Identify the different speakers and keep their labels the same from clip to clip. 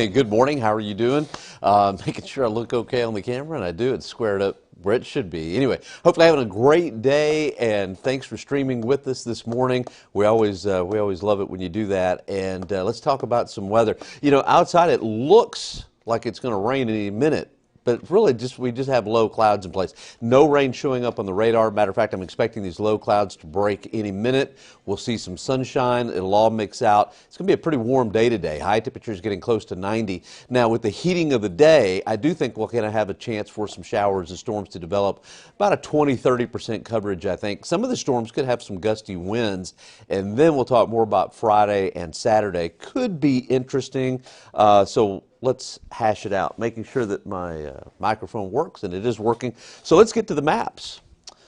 Speaker 1: Hey, good morning. How are you doing? Making sure I look okay on the camera, and I do. It's squared up where it should be. Anyway, hopefully having a great day, and thanks for streaming with us this morning. We always love it when you do that. And let's talk about some weather. You know, outside it looks like it's going to rain any minute. But really, we just have low clouds in place. No rain showing up on the radar. Matter of fact, I'm expecting these low clouds to break any minute. We'll see some sunshine. It'll all mix out. It's going to be a pretty warm day today. High temperatures getting close to 90. Now, with the heating of the day, I do think we're going to have a chance for some showers and storms to develop. About a 20-30% coverage, I think. Some of the storms could have some gusty winds. And then we'll talk more about Friday and Saturday. Could be interesting. So let's hash it out, making sure that my microphone works, and it is working. So let's get to the maps.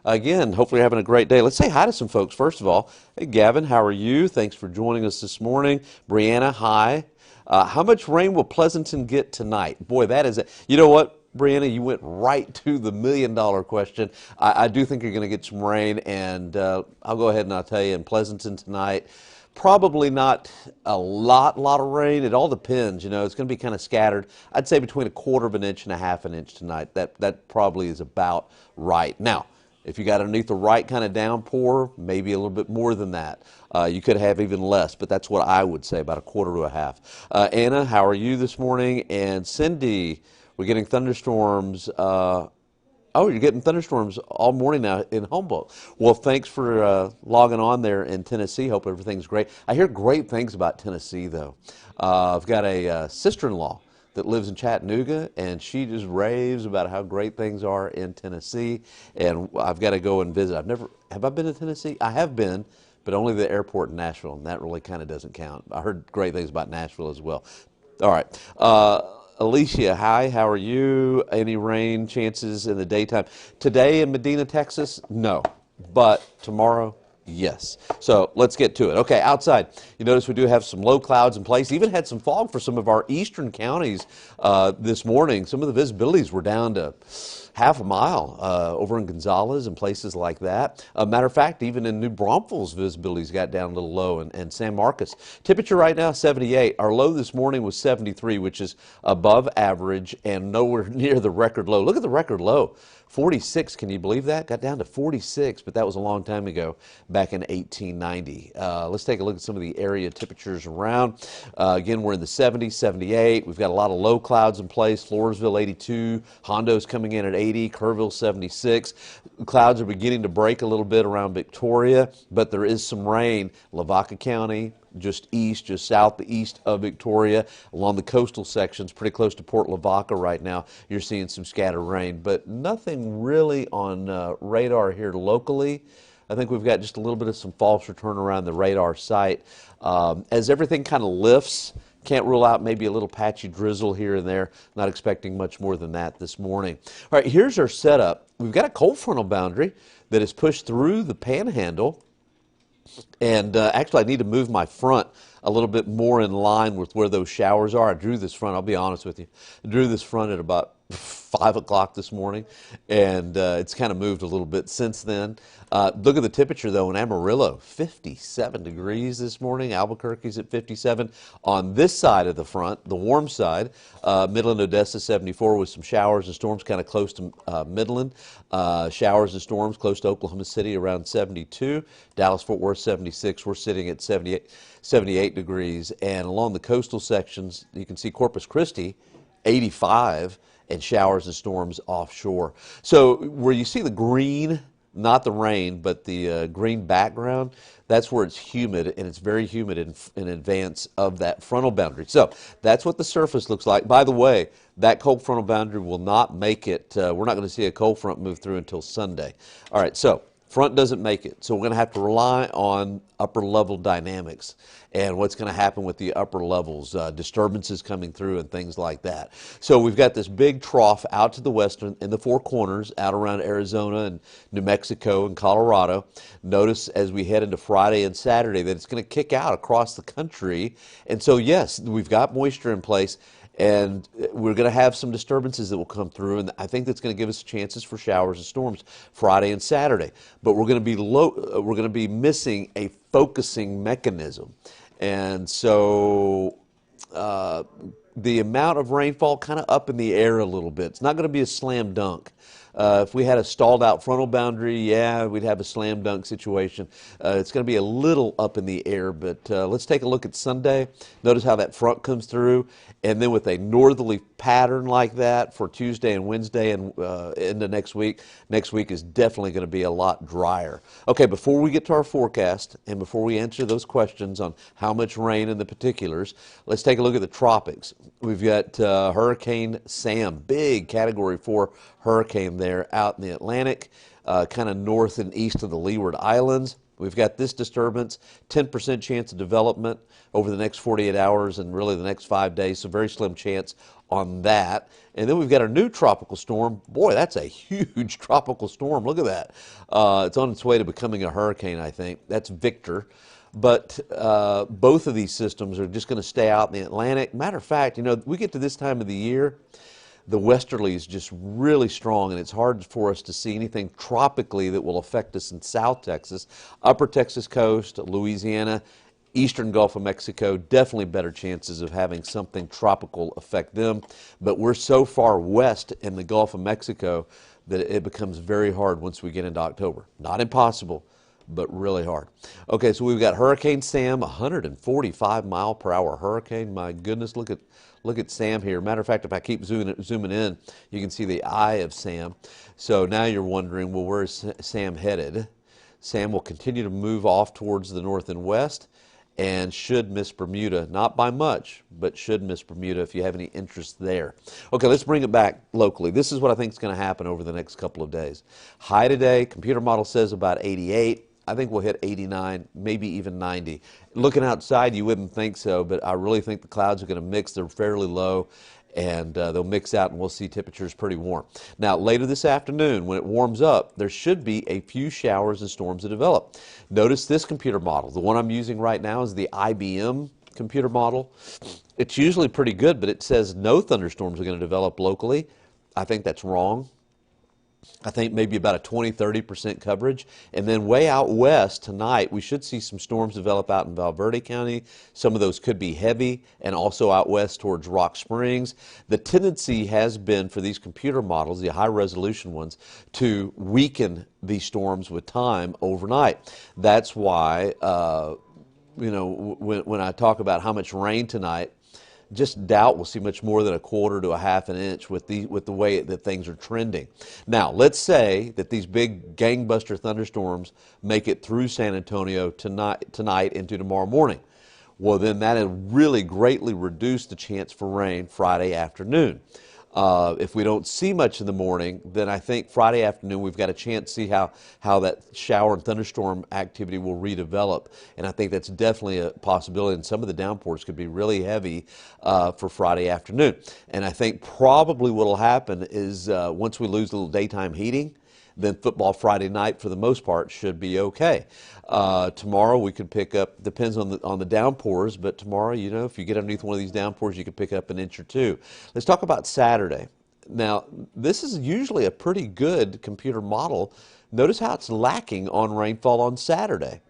Speaker 1: Again, hopefully you're having a great day. Let's say hi to some folks, first of all. Hey, Gavin, how are you? Thanks for joining us this morning. Brianna, hi. How much rain will Pleasanton get tonight? Boy, that is it. You know what, Brianna, you went right to the million-dollar question. I do think you're going to get some rain, and I'll go ahead and I'll tell you, in Pleasanton tonight, probably not a lot of rain. It all depends. You know, it's going to be kind of scattered. I'd say between 1/4 of an inch and 1/2 an inch tonight. That probably is about right. Now, if you got underneath the right kind of downpour, maybe a little bit more than that. You could have even less, but that's what I would say, about 1/4 to 1/2. Anna, how are you this morning? And Cindy, we're getting thunderstorms. Oh, you're getting thunderstorms all morning now in Humboldt. Well, thanks for logging on there in Tennessee. Hope everything's great. I hear great things about Tennessee, though. I've got a sister-in-law that lives in Chattanooga, and she just raves about how great things are in Tennessee. And I've got to go and visit. Have I been to Tennessee? I have been, but only the airport in Nashville, and that really kind of doesn't count. I heard great things about Nashville as well. All right. Alicia, hi, how are you? Any rain chances in the daytime? Today in Medina, Texas, no. But tomorrow, yes. So let's get to it. Okay, outside, you notice we do have some low clouds in place. Even had some fog for some of our eastern counties this morning. Some of the visibilities were down to half a mile over in Gonzales and places like that. Matter of fact, even in New Braunfels, visibilities got down a little low, and San Marcos. Temperature right now, 78. Our low this morning was 73, which is above average and nowhere near the record low. Look at the record low. 46, can you believe that? Got down to 46, but that was a long time ago, back in 1890. Let's take a look at some of the area temperatures around. Again, we're in the 70s, 78. We've got a lot of low clouds in place. Floresville, 82. Hondo's coming in at 80. Kerrville, 76. Clouds are beginning to break a little bit around Victoria, but there is some rain. Lavaca County, just southeast of Victoria, along the coastal sections, pretty close to Port Lavaca right now. You're seeing some scattered rain, but nothing really on radar here locally. I think we've got just a little bit of some false return around the radar site. As everything kind of lifts, can't rule out maybe a little patchy drizzle here and there. Not expecting much more than that this morning. All right, here's our setup. We've got a cold frontal boundary that is pushed through the panhandle. And actually, I need to move my front a little bit more in line with where those showers are. I drew this front, I'll be honest with you. I drew this front at about 5 o'clock this morning, and it's kind of moved a little bit since then. Look at the temperature, though, in Amarillo, 57 degrees this morning. Albuquerque's at 57. On this side of the front, the warm side, Midland, Odessa, 74 with some showers and storms kind of close to Midland. Showers and storms close to Oklahoma City around 72. Dallas-Fort Worth, 76. We're sitting at 78 degrees. And along the coastal sections, you can see Corpus Christi, 85, and showers and storms offshore. So where you see the green, not the rain, but the green background, that's where it's humid, and it's very humid in advance of that frontal boundary. So that's what the surface looks like. By the way, that cold frontal boundary will not make it. We're not going to see a cold front move through until Sunday. All right, so front doesn't make it. So we're going to have to rely on upper level dynamics and what's going to happen with the upper levels, disturbances coming through and things like that. So we've got this big trough out to the western in the Four Corners, out around Arizona and New Mexico and Colorado. Notice as we head into Friday and Saturday that it's going to kick out across the country. And so, yes, we've got moisture in place. And we're going to have some disturbances that will come through, and I think that's going to give us chances for showers and storms Friday and Saturday. But we're going to be missing a focusing mechanism, and so the amount of rainfall kind of up in the air a little bit. It's not going to be a slam dunk. If we had a stalled out frontal boundary, yeah, we'd have a slam dunk situation. It's going to be a little up in the air, but let's take a look at Sunday. Notice how that front comes through, and then with a northerly pattern like that for Tuesday and Wednesday and into next week is definitely going to be a lot drier. Okay, before we get to our forecast and before we answer those questions on how much rain and the particulars, let's take a look at the tropics. We've got Hurricane Sam, big Category 4 hurricane there out in the Atlantic, kind of north and east of the Leeward Islands. We've got this disturbance, 10% chance of development over the next 48 hours and really the next 5 days, so very slim chance on that. And then we've got our new tropical storm. Boy, that's a huge tropical storm. Look at that. It's on its way to becoming a hurricane, I think. That's Victor. But both of these systems are just going to stay out in the Atlantic. Matter of fact, you know, we get to this time of the year, the westerly is just really strong, and it's hard for us to see anything tropically that will affect us in South Texas. Upper Texas coast, Louisiana, eastern Gulf of Mexico, definitely better chances of having something tropical affect them. But we're so far west in the Gulf of Mexico that it becomes very hard once we get into October. Not impossible, but really hard. Okay, so we've got Hurricane Sam, 145-mile-per-hour hurricane. My goodness, look at Sam here. Matter of fact, if I keep zooming in, you can see the eye of Sam. So now you're wondering, well, where is Sam headed? Sam will continue to move off towards the north and west and should miss Bermuda. Not by much, but should miss Bermuda if you have any interest there. Okay, let's bring it back locally. This is what I think is going to happen over the next couple of days. High today, computer model says about 88. I think we'll hit 89, maybe even 90. Looking outside, you wouldn't think so, but I really think the clouds are going to mix. They're fairly low, and they'll mix out, and we'll see temperatures pretty warm. Now, later this afternoon, when it warms up, there should be a few showers and storms that develop. Notice this computer model. The one I'm using right now is the IBM computer model. It's usually pretty good, but it says no thunderstorms are going to develop locally. I think that's wrong. I think maybe about a 20–30% coverage. And then way out west tonight, we should see some storms develop out in Valverde County. Some of those could be heavy, and also out west towards Rock Springs. The tendency has been for these computer models, the high-resolution ones, to weaken these storms with time overnight. That's why, you know, when I talk about how much rain tonight, just doubt we'll see much more than a quarter to a half an inch with the way that things are trending. Now, let's say that these big gangbuster thunderstorms make it through San Antonio tonight into tomorrow morning. Well, then that will really greatly reduce the chance for rain Friday afternoon. If we don't see much in the morning, then I think Friday afternoon we've got a chance to see how that shower and thunderstorm activity will redevelop. And I think that's definitely a possibility. And some of the downpours could be really heavy for Friday afternoon. And I think probably what will happen is once we lose a little daytime heating, then football Friday night, for the most part, should be okay. Tomorrow we could pick up, depends on the downpours, but tomorrow, you know, if you get underneath one of these downpours, you could pick up an inch or two. Let's talk about Saturday. Now, this is usually a pretty good computer model. Notice how it's lacking on rainfall on Saturday.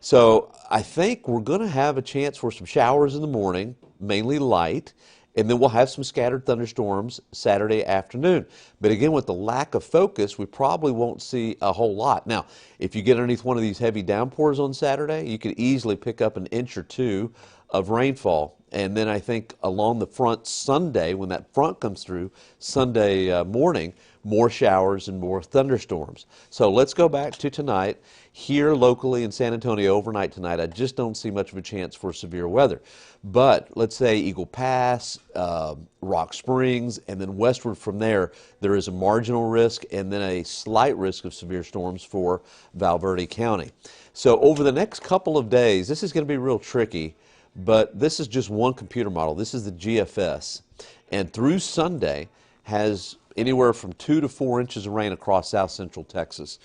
Speaker 1: So I think we're going to have a chance for some showers in the morning, mainly light, and then we'll have some scattered thunderstorms Saturday afternoon. But again, with the lack of focus, we probably won't see a whole lot. Now, if you get underneath one of these heavy downpours on Saturday, you could easily pick up an inch or two of rainfall. And then I think along the front Sunday, when that front comes through, Sunday morning, more showers and more thunderstorms. So let's go back to tonight. Here locally in San Antonio overnight tonight, I just don't see much of a chance for severe weather. But let's say Eagle Pass, Rock Springs, and then westward from there, there is a marginal risk and then a slight risk of severe storms for Valverde County. So over the next couple of days, this is going to be real tricky, but this is just one computer model. This is the GFS. And through Sunday has anywhere from 2 to 4 inches of rain across south central Texas.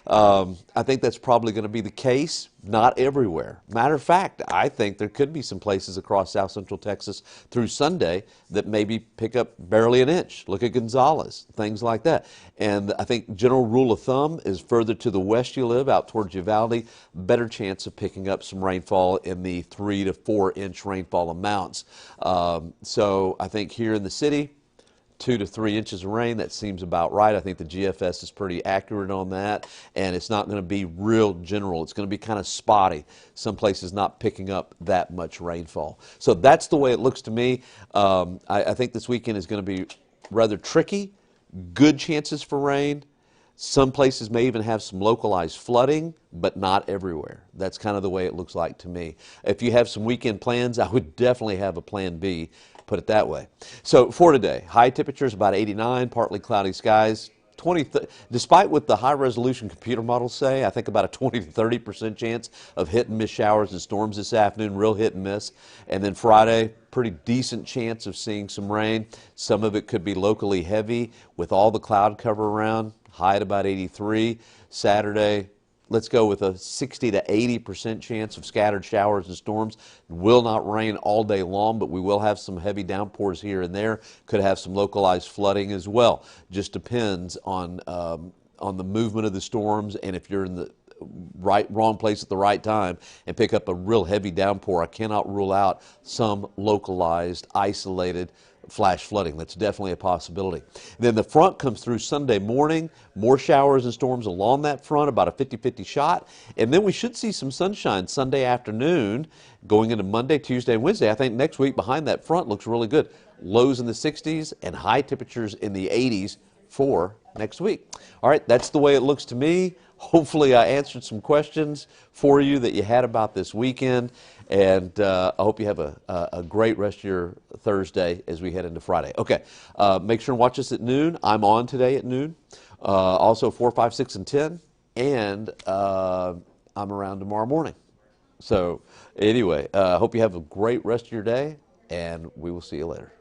Speaker 1: I think that's probably going to be the case, not everywhere. Matter of fact, I think there could be some places across south central Texas through Sunday that maybe pick up barely an inch. Look at Gonzales, things like that. And I think general rule of thumb is further to the west you live, out towards Uvalde, better chance of picking up some rainfall in the 3 to 4 inch rainfall amounts. So I think here in the city, 2 to 3 inches of rain, that seems about right. I think the GFS is pretty accurate on that, and it's not going to be real general. It's going to be kind of spotty. Some places not picking up that much rainfall. So that's the way it looks to me. I think this weekend is going to be rather tricky. Good chances for rain. Some places may even have some localized flooding, but not everywhere. That's kind of the way it looks like to me. If you have some weekend plans, I would definitely have a plan B, put it that way. So for today, high temperatures about 89, partly cloudy skies. Despite what the high-resolution computer models say, I think about a 20 to 30% chance of hit and miss showers and storms this afternoon, real hit and miss. And then Friday, pretty decent chance of seeing some rain. Some of it could be locally heavy with all the cloud cover around, high at about 83. Saturday, let's go with a 60 to 80% chance of scattered showers and storms. It will not rain all day long, but we will have some heavy downpours here and there. Could have some localized flooding as well. Just depends on the movement of the storms, and if you're in the wrong place at the right time and pick up a real heavy downpour, I cannot rule out some localized, isolated flash flooding. That's definitely a possibility. Then the front comes through Sunday morning, more showers and storms along that front, about a 50-50 shot. And then we should see some sunshine Sunday afternoon going into Monday, Tuesday, and Wednesday. I think next week behind that front looks really good. Lows in the 60s and high temperatures in the 80s for next week. All right, that's the way it looks to me. Hopefully I answered some questions for you that you had about this weekend, and I hope you have a great rest of your Thursday as we head into Friday. Okay, make sure and watch us at noon. I'm on today at noon. Also 4, 5, 6, and 10, and I'm around tomorrow morning. So anyway, hope you have a great rest of your day, and we will see you later.